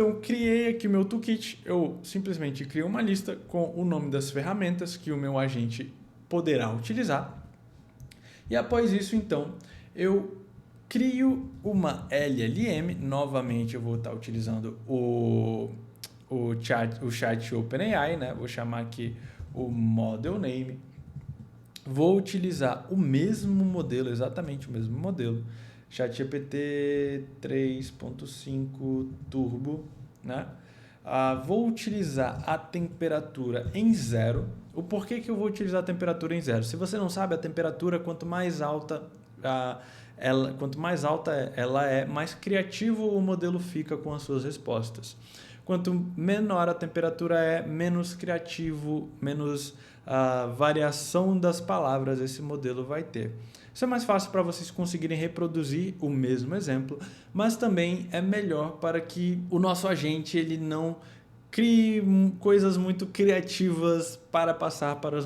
Então, criei aqui o meu toolkit, eu simplesmente crio uma lista com o nome das ferramentas que o meu agente poderá utilizar. E após isso, então, eu crio uma LLM, novamente eu vou estar utilizando o chat OpenAI, né? Vou chamar aqui o model name. Vou utilizar o mesmo modelo, exatamente o mesmo modelo, ChatGPT 3.5 Turbo, né? Vou utilizar a temperatura em 0. O porquê que eu vou utilizar a temperatura em 0? Se você não sabe, a temperatura, quanto mais alta ela é, mais criativo o modelo fica com as suas respostas. Quanto menor a temperatura é, menos criativo, menos variação das palavras esse modelo vai ter. Isso é mais fácil para vocês conseguirem reproduzir o mesmo exemplo, mas também é melhor para que o nosso agente ele não crie coisas muito criativas para passar para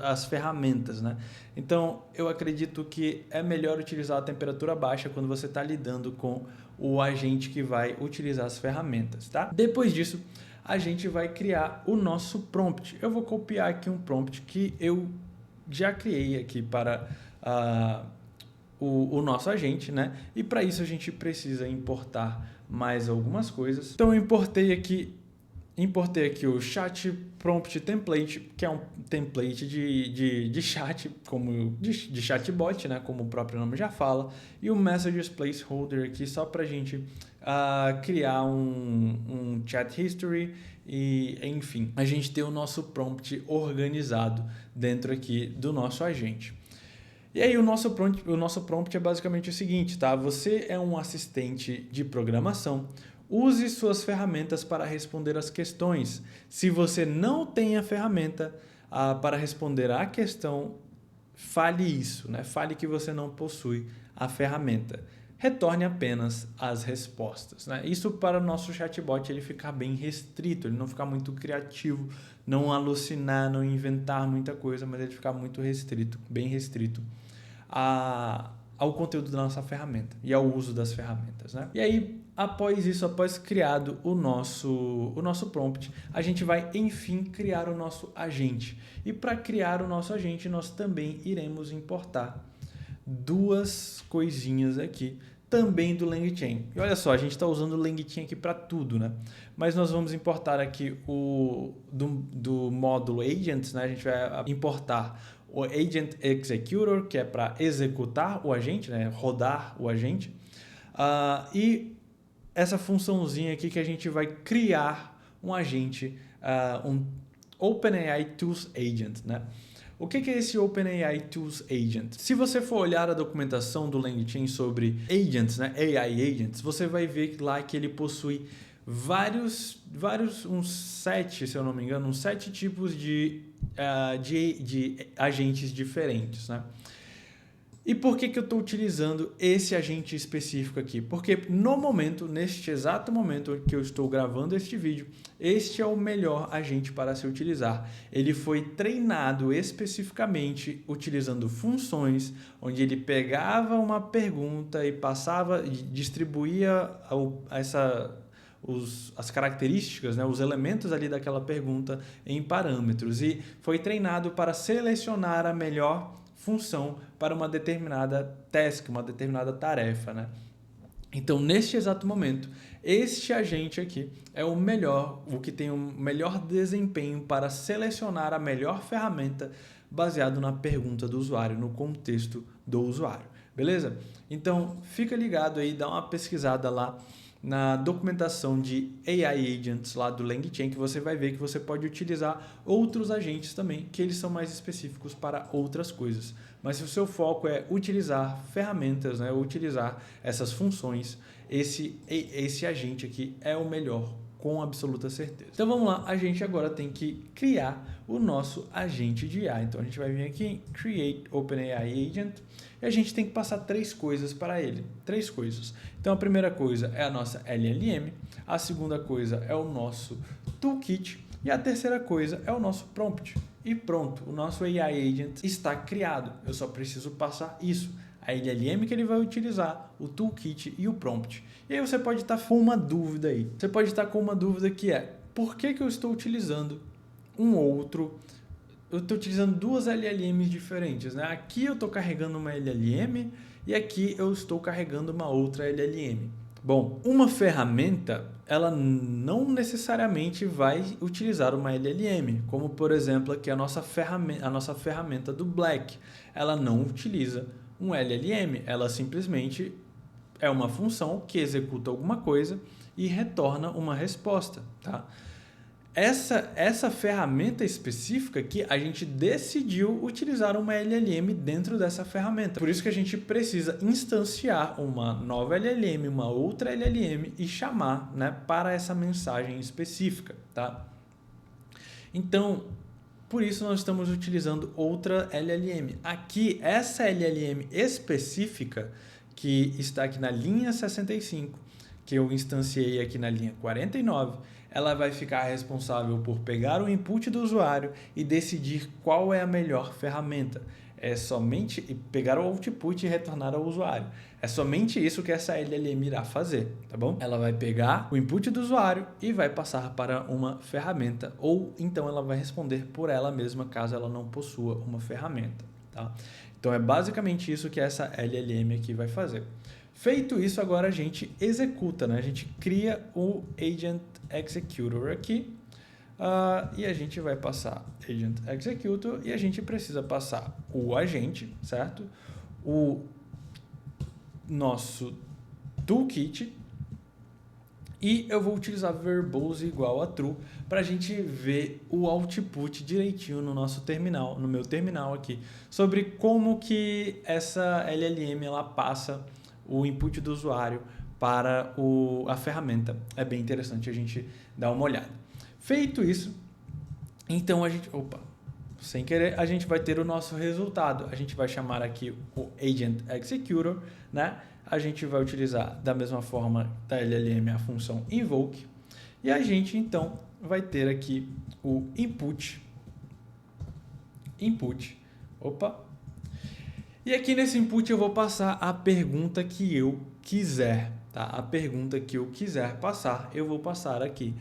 as ferramentas, né? Então, eu acredito que é melhor utilizar a temperatura baixa quando você está lidando com o agente que vai utilizar as ferramentas, tá? Depois disso, a gente vai criar o nosso prompt. Eu vou copiar aqui um prompt que eu já criei aqui para o nosso agente, né? E para isso a gente precisa importar mais algumas coisas. Então eu importei aqui o chat prompt template, que é um template de chat, como de chatbot, né? Como o próprio nome já fala, e o messages placeholder aqui só para a gente criar um chat history e, enfim, a gente ter o nosso prompt organizado dentro aqui do nosso agente. E aí o nosso prompt é basicamente o seguinte, tá? Você é um assistente de programação, use suas ferramentas para responder as questões. Se você não tem a ferramenta para responder à questão, fale isso, né? Fale que você não possui a ferramenta. Retorne apenas as respostas, né? Isso para o nosso chatbot ele ficar bem restrito, ele não ficar muito criativo, não alucinar, não inventar muita coisa, mas ele ficar muito restrito, bem restrito ao conteúdo da nossa ferramenta e ao uso das ferramentas, né? E aí, após isso, após criado o nosso prompt, a gente vai, enfim, criar o nosso agente. E para criar o nosso agente, nós também iremos importar duas coisinhas aqui, também do LangChain. E olha só, a gente está usando o LangChain aqui para tudo, né? Mas nós vamos importar aqui do módulo Agents, né? A gente vai importar o Agent Executor, que é para executar o agente, né? Rodar o agente. E essa funçãozinha aqui que a gente vai criar um agente, um OpenAI Tools Agent, né? O que é esse OpenAI Tools Agent? Se você for olhar a documentação do LangChain sobre agents, né, AI agents, você vai ver lá que ele possui uns 7, se eu não me engano, uns 7 tipos de agentes diferentes, né? E por que eu estou utilizando esse agente específico aqui? Porque neste exato momento que eu estou gravando este vídeo, este é o melhor agente para se utilizar. Ele foi treinado especificamente utilizando funções, onde ele pegava uma pergunta e passava, distribuía as características, né, os elementos ali daquela pergunta em parâmetros. E foi treinado para selecionar a melhor função para uma determinada task, uma determinada tarefa, né? Então, neste exato momento, este agente aqui é o que tem o melhor desempenho para selecionar a melhor ferramenta baseado na pergunta do usuário, no contexto do usuário, beleza? Então, fica ligado aí, dá uma pesquisada lá na documentação de AI Agents lá do LangChain, que você vai ver que você pode utilizar outros agentes também, que eles são mais específicos para outras coisas. Mas se o seu foco é utilizar ferramentas, né, utilizar essas funções, esse agente aqui é o melhor, com absoluta certeza. Então vamos lá, a gente agora tem que criar o nosso agente de IA. Então a gente vai vir aqui em Create OpenAI Agent e a gente tem que passar 3 coisas para ele. 3 coisas. Então a primeira coisa é a nossa LLM, a segunda coisa é o nosso toolkit e a terceira coisa é o nosso prompt. E pronto, o nosso AI Agent está criado. Eu só preciso passar isso. a LLM que ele vai utilizar, o toolkit e o prompt. E aí você pode estar com uma dúvida aí. Você pode estar com uma dúvida que é, por que eu estou utilizando eu estou utilizando duas LLMs diferentes, né? Aqui eu estou carregando uma LLM e aqui eu estou carregando uma outra LLM. Bom, uma ferramenta, ela não necessariamente vai utilizar uma LLM, como por exemplo aqui a nossa ferramenta do Black. Ela não utiliza um LLM, ela simplesmente é uma função que executa alguma coisa e retorna uma resposta, tá? Essa ferramenta específica que a gente decidiu utilizar uma LLM dentro dessa ferramenta. Por isso que a gente precisa instanciar uma nova LLM, uma outra LLM e chamar, né, para essa mensagem específica, tá? Então, por isso nós estamos utilizando outra LLM. Aqui, essa LLM específica que está aqui na linha 65, que eu instanciei aqui na linha 49, ela vai ficar responsável por pegar o input do usuário e decidir qual é a melhor ferramenta. É somente pegar o output e retornar ao usuário. É somente isso que essa LLM irá fazer, tá bom? Ela vai pegar o input do usuário e vai passar para uma ferramenta, ou então ela vai responder por ela mesma caso ela não possua uma ferramenta, tá? Então é basicamente isso que essa LLM aqui vai fazer. Feito isso, agora a gente executa, né? A gente cria o Agent Executor aqui e a gente vai passar Agent Executor e a gente precisa passar o agente, certo? O nosso toolkit e eu vou utilizar verbose igual a true para a gente ver o output direitinho no nosso terminal, no meu terminal aqui, sobre como que essa LLM ela passa o input do usuário para a ferramenta. É bem interessante a gente dar uma olhada. Feito isso, então a gente... sem querer, a gente vai ter o nosso resultado. A gente vai chamar aqui o Agent Executor, né? A gente vai utilizar da mesma forma da LLM a função invoke. E a gente, então, vai ter aqui o input. E aqui nesse input eu vou passar a pergunta que eu quiser, tá? A pergunta que eu quiser passar, eu vou passar aqui.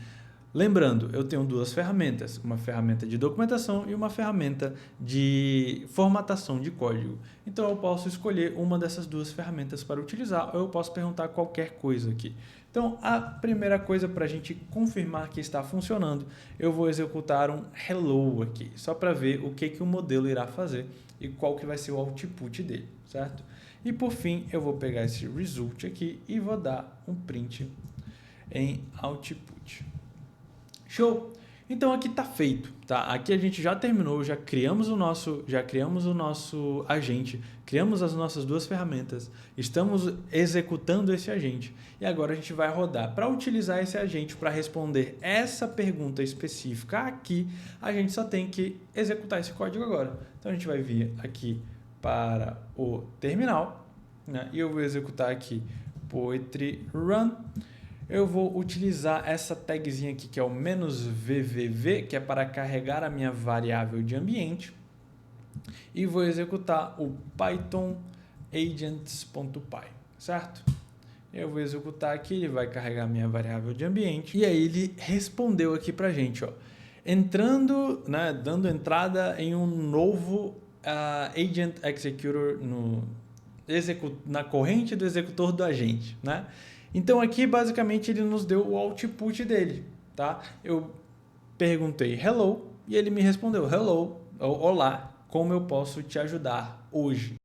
Lembrando, eu tenho duas ferramentas, uma ferramenta de documentação e uma ferramenta de formatação de código. Então eu posso escolher uma dessas duas ferramentas para utilizar ou eu posso perguntar qualquer coisa aqui. Então a primeira coisa para a gente confirmar que está funcionando, eu vou executar um hello aqui, só para ver o que o modelo irá fazer e qual que vai ser o output dele, certo? E por fim, eu vou pegar esse result aqui e vou dar um print em output. Show! Então aqui está feito, tá? Aqui a gente já terminou, já criamos o nosso agente, criamos as nossas duas ferramentas, estamos executando esse agente e agora a gente vai rodar. Para utilizar esse agente para responder essa pergunta específica aqui, a gente só tem que executar esse código agora. Então a gente vai vir aqui para o terminal, né? E eu vou executar aqui poetry run. Eu vou utilizar essa tagzinha aqui que é o -vvv, que é para carregar a minha variável de ambiente. E vou executar o python agents.py, certo? Eu vou executar aqui, ele vai carregar a minha variável de ambiente. E aí ele respondeu aqui pra gente, ó. Entrando, né, dando entrada em um novo Agent Executor na corrente do executor do agente, né? Então aqui basicamente ele nos deu o output dele, tá? Eu perguntei hello e ele me respondeu hello, olá, como eu posso te ajudar hoje?